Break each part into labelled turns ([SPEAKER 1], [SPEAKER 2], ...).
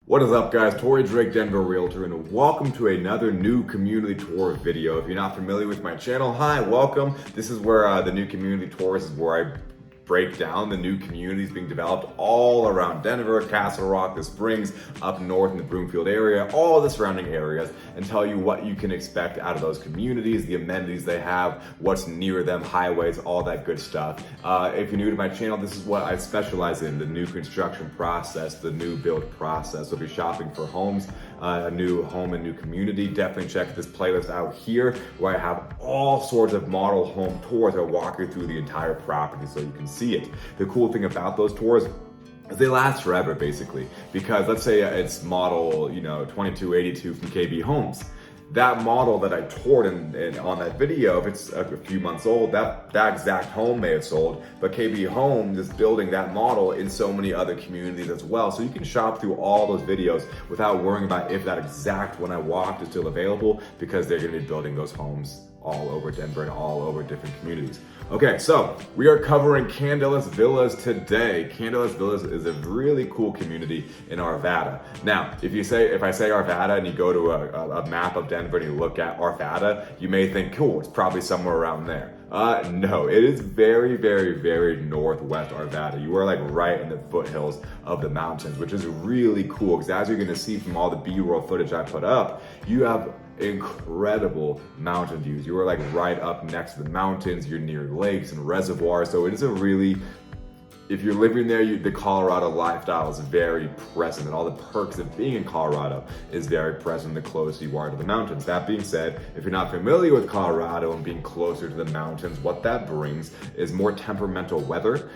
[SPEAKER 1] What is up, guys? Torrey Drake, Denver Realtor, and welcome to another new community tour video. If you're not familiar with my channel, hi, welcome. This is where the new community tours is where I break down the new communities being developed all around Denver, Castle Rock, the Springs, up north in the Broomfield area, all the surrounding areas, and tell you what you can expect out of those communities, the amenities they have, what's near them, highways, all that good stuff. If you're new to my channel, this is what I specialize in, the new construction process, the new build process. So if you're shopping for homes, a new home, a new community, definitely check this playlist out here where I have all sorts of model home tours that walk you through the entire property so you can see it. The cool thing about those tours is they last forever, basically, because let's say it's model 2282 from KB Homes. That model that I toured on that video, if it's a few months old, that exact home may have sold, but KB Homes is building that model in so many other communities as well. So you can shop through all those videos without worrying about if that exact one I walked is still available, because they're gonna be building those homes all over Denver and all over different communities. Okay, so we are covering Candelas Villas today. Candelas Villas is a really cool community in Arvada. Now, if I say Arvada and you go to a map of Denver and you look at Arvada, you may think, cool, it's probably somewhere around there. No, it is very, very, very northwest Arvada. You are like right in the foothills of the mountains, which is really cool, because as you're gonna see from all the B-roll footage I put up, you have incredible mountain views. You are like right up next to the mountains, you're near lakes and reservoirs, so it is a really, if you're living there, the Colorado lifestyle is very present, and all the perks of being in Colorado is very present the closer you are to the mountains. That being said, if you're not familiar with Colorado and being closer to the mountains, what that brings is more temperamental weather.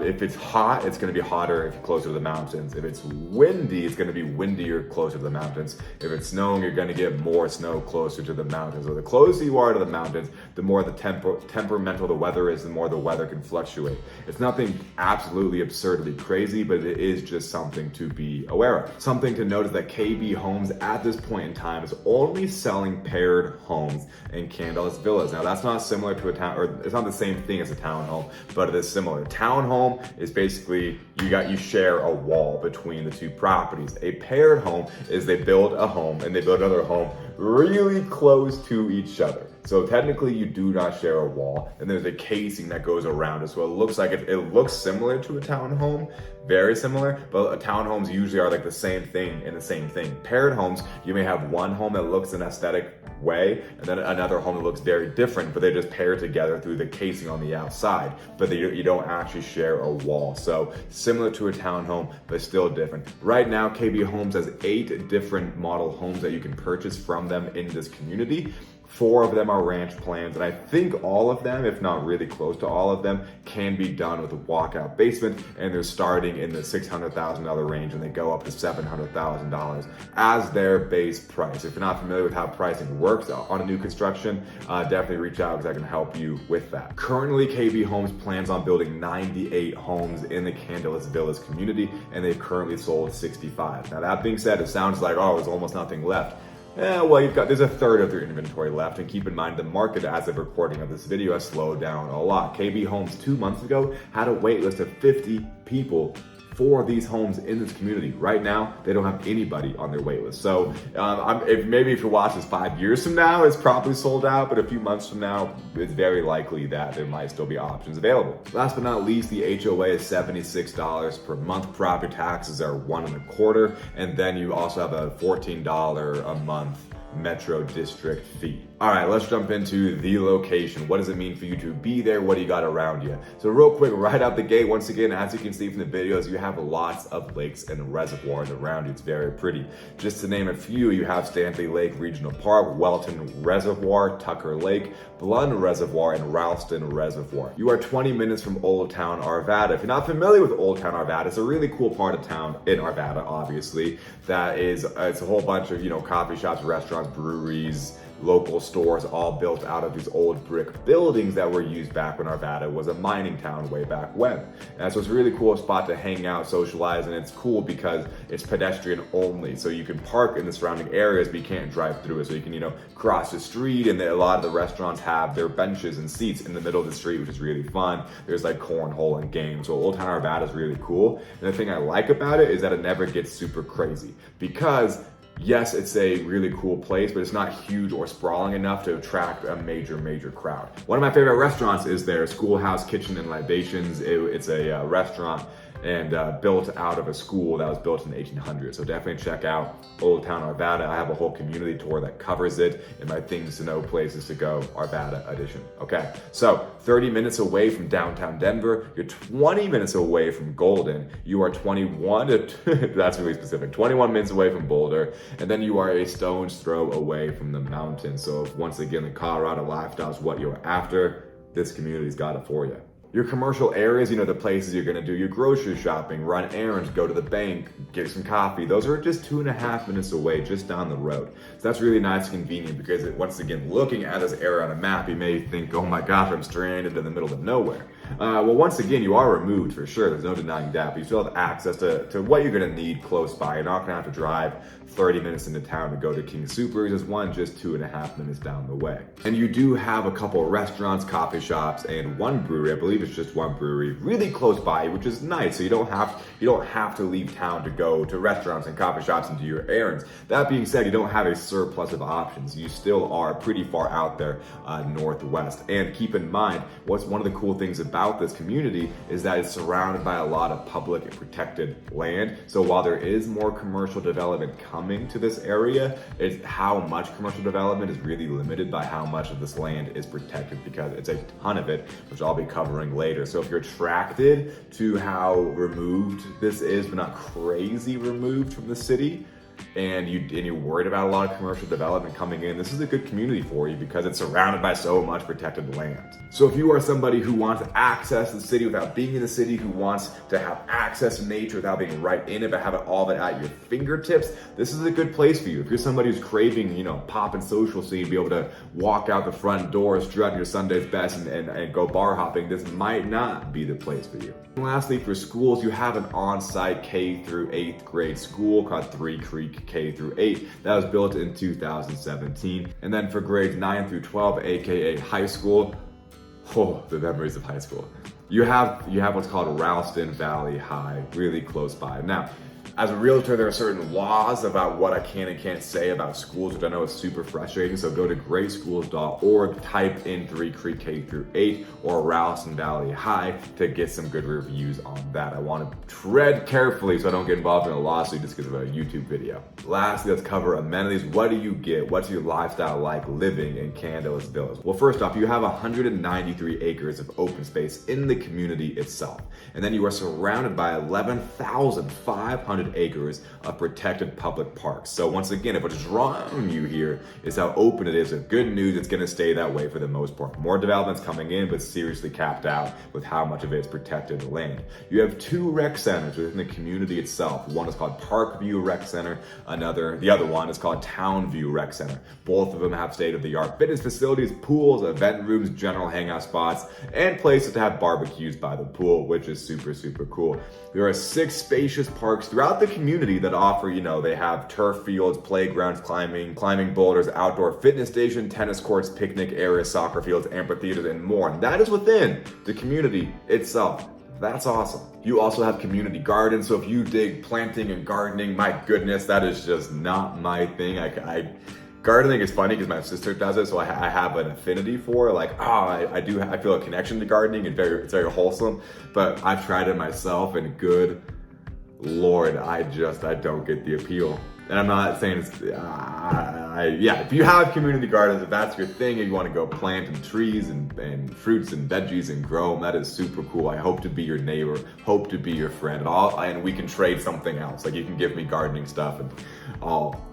[SPEAKER 1] If it's hot, it's gonna be hotter if you're closer to the mountains. If it's windy, it's gonna be windier closer to the mountains. If it's snowing, you're gonna get more snow closer to the mountains. So the closer you are to the mountains, the more the temperamental the weather is, the more the weather can fluctuate. It's nothing absolutely absurdly crazy, but it is just something to be aware of. Something to note is that KB Homes at this point in time is only selling paired homes in Candelas Villas. Now that's not similar to a town, or it's not the same thing as a townhome, but it is similar. A townhome is basically you share a wall between the two properties. A paired home is they build a home and they build another home really close to each other. So technically you do not share a wall, and there's a casing that goes around it. So it looks like it looks similar to a townhome, very similar, but townhomes usually are like the same thing and the same thing. Paired homes, you may have one home that looks an aesthetic way, and then another home that looks very different, but they just pair together through the casing on the outside, but you don't actually share a wall. So similar to a townhome, but still different. Right now, KB Homes has 8 different model homes that you can purchase from them in this community. 4 of them are ranch plans, and I think all of them, if not really close to all of them, can be done with a walkout basement, and they're starting in the $600,000 range, and they go up to $700,000 as their base price. If you're not familiar with how pricing works on a new construction, definitely reach out, because I can help you with that. Currently, KB Homes plans on building 98 homes in the Candelas Villas community, and they've currently sold 65. Now that being said, it sounds like, oh, there's almost nothing left. Yeah, well, there's a third of their inventory left, and keep in mind the market as of recording of this video has slowed down a lot. KB Homes 2 months ago had a wait list of 50 people for these homes in this community. Right now, they don't have anybody on their wait list. So if you watch this 5 years from now, it's probably sold out, but a few months from now, it's very likely that there might still be options available. Last but not least, the HOA is $76 per month. Property taxes are 1.25, and then you also have a $14 a month Metro District fee. All right, let's jump into the location. What does it mean for you to be there? What do you got around you? So real quick, right out the gate, once again, as you can see from the videos, you have lots of lakes and reservoirs around you. It's very pretty. Just to name a few, you have Stanley Lake Regional Park, Welton Reservoir, Tucker Lake, Blund Reservoir, and Ralston Reservoir. You are 20 minutes from Old Town Arvada. If you're not familiar with Old Town Arvada, it's a really cool part of town in Arvada, obviously. That is, it's a whole bunch of, coffee shops, restaurants, breweries, local stores all built out of these old brick buildings that were used back when Arvada was a mining town way back when. And so it's a really cool spot to hang out, socialize, and it's cool because it's pedestrian only. So you can park in the surrounding areas, but you can't drive through it. So you can, cross the street, and a lot of the restaurants have their benches and seats in the middle of the street, which is really fun. There's like cornhole and games. So Old Town Arvada is really cool. And the thing I like about it is that it never gets super crazy because yes, it's a really cool place, but it's not huge or sprawling enough to attract a major crowd. One of my favorite restaurants is their Schoolhouse Kitchen and Libations. It's a restaurant and built out of a school that was built in the 1800s. So definitely check out Old Town Arvada. I have a whole community tour that covers it in my things to know, places to go, Arvada edition. Okay, so 30 minutes away from downtown Denver, you're 20 minutes away from Golden, you are 21, that's really specific, 21 minutes away from Boulder, and then you are a stone's throw away from the mountains. So if, once again, the Colorado lifestyle is what you're after, this community's got it for you. Your commercial areas, the places you're gonna do your grocery shopping, run errands, go to the bank, get some coffee, those are just 2.5 minutes away, just down the road. So that's really nice and convenient because once again, looking at this area on a map, you may think, oh my gosh, I'm stranded in the middle of nowhere. Well, once again, you are removed for sure, there's no denying that, but you still have access to what you're gonna need close by. You're not gonna have to drive 30 minutes into town to go to King Soopers. There's one just 2.5 minutes down the way. And you do have a couple of restaurants, coffee shops, and one brewery. I believe it's just one brewery really close by, which is nice. So you don't have to leave town to go to restaurants and coffee shops and do your errands. That being said, you don't have a surplus of options. You still are pretty far out there northwest. And keep in mind, what's one of the cool things about this community is that it's surrounded by a lot of public and protected land. So while there is more commercial development coming to this area, it's how much commercial development is really limited by how much of this land is protected, because it's a ton of it, which I'll be covering later. So if you're attracted to how removed this is, but not crazy removed from the city, and you're worried about a lot of commercial development coming in, this is a good community for you because it's surrounded by so much protected land. So if you are somebody who wants to access the city without being in the city, who wants to have access to nature without being right in it, but have it all of it at your fingertips, this is a good place for you. If you're somebody who's craving, pop and social scene, be able to walk out the front door, strut your Sunday's best and go bar hopping, this might not be the place for you. And lastly, for schools, you have an on-site K through 8th grade school called Three Creek K through 8 that was built in 2017. And then for grades 9 through 12, aka high school, the memories of high school. You have what's called Ralston Valley High, really close by. Now, as a realtor, there are certain laws about what I can and can't say about schools, which I know is super frustrating. So go to greatschools.org, type in 3 Creek K through 8 or Ralston Valley High to get some good reviews on that. I want to tread carefully so I don't get involved in a lawsuit just because of a YouTube video. Lastly, let's cover amenities. What do you get? What's your lifestyle like living in Candelas Villas? Well, first off, you have 193 acres of open space in the community itself. And then you are surrounded by 11,500 acres of protected public parks. So once again, if what's drawing you here is how open it is, good news, it's going to stay that way for the most part. More developments coming in, but seriously capped out with how much of it is protected land. You have 2 rec centers within the community itself. One is called Parkview Rec Center. The other one is called Townview Rec Center. Both of them have state-of-the-art fitness facilities, pools, event rooms, general hangout spots, and places to have barbecues by the pool, which is super cool. There are 6 spacious parks throughout the community that offer, they have turf fields, playgrounds, climbing boulders, outdoor fitness station, tennis courts, picnic areas, soccer fields, amphitheaters, and more. And that is within the community itself. That's awesome. You also have community gardens. So if you dig planting and gardening, my goodness, that is just not my thing. Gardening is funny because my sister does it, so I have an affinity for it. I feel a connection to gardening, and it's very wholesome. But I've tried it myself, and good Lord, I don't get the appeal. And I'm not saying it's, if you have community gardens, if that's your thing, if you want to go planting trees and fruits and veggies and grow them, that is super cool. I hope to be your neighbor, hope to be your friend, and we can trade something else. Like you can give me gardening stuff and I'll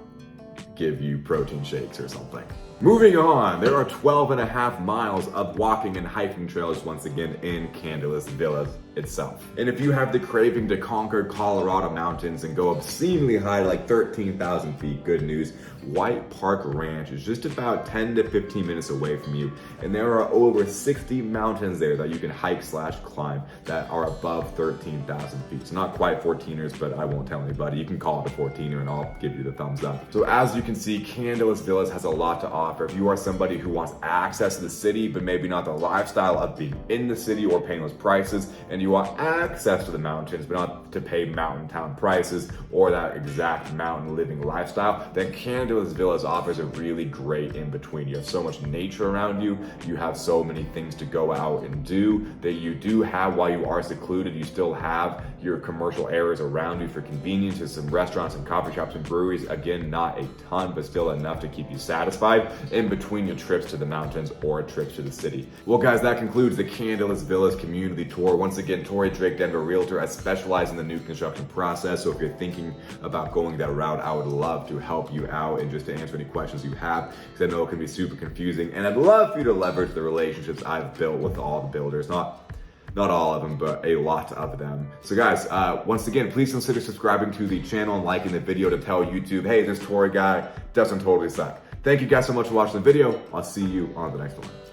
[SPEAKER 1] give you protein shakes or something. Moving on, there are 12 and a half miles of walking and hiking trails once again in Candelas Villas itself. And if you have the craving to conquer Colorado mountains and go obscenely high, like 13,000 feet, good news, White Park Ranch is just about 10 to 15 minutes away from you. And there are over 60 mountains there that you can hike / climb that are above 13,000 feet. So not quite 14ers, but I won't tell anybody. You can call it a 14er and I'll give you the thumbs up. So as you can see, Candelas Villas has a lot to offer. If you are somebody who wants access to the city, but maybe not the lifestyle of being in the city or paying those prices, and you want access to the mountains, but not to pay mountain town prices or that exact mountain living lifestyle, then Candelas Villas offers a really great in between. You have so much nature around you. You have so many things to go out and do that you do have while you are secluded. You still have your commercial areas around you for convenience. There's some restaurants and coffee shops and breweries. Again, not a ton, but still enough to keep you satisfied in between your trips to the mountains or trips to the city. Well, guys, that concludes the Candelas Villas community tour. Once again, Torrey Drake, Denver Realtor. I specialize in the new construction process. So if you're thinking about going that route, I would love to help you out and just to answer any questions you have, because I know it can be super confusing. And I'd love for you to leverage the relationships I've built with all the builders. Not all of them, but a lot of them. So guys, once again, please consider subscribing to the channel and liking the video to tell YouTube, hey, this Torrey guy doesn't totally suck. Thank you guys so much for watching the video. I'll see you on the next one.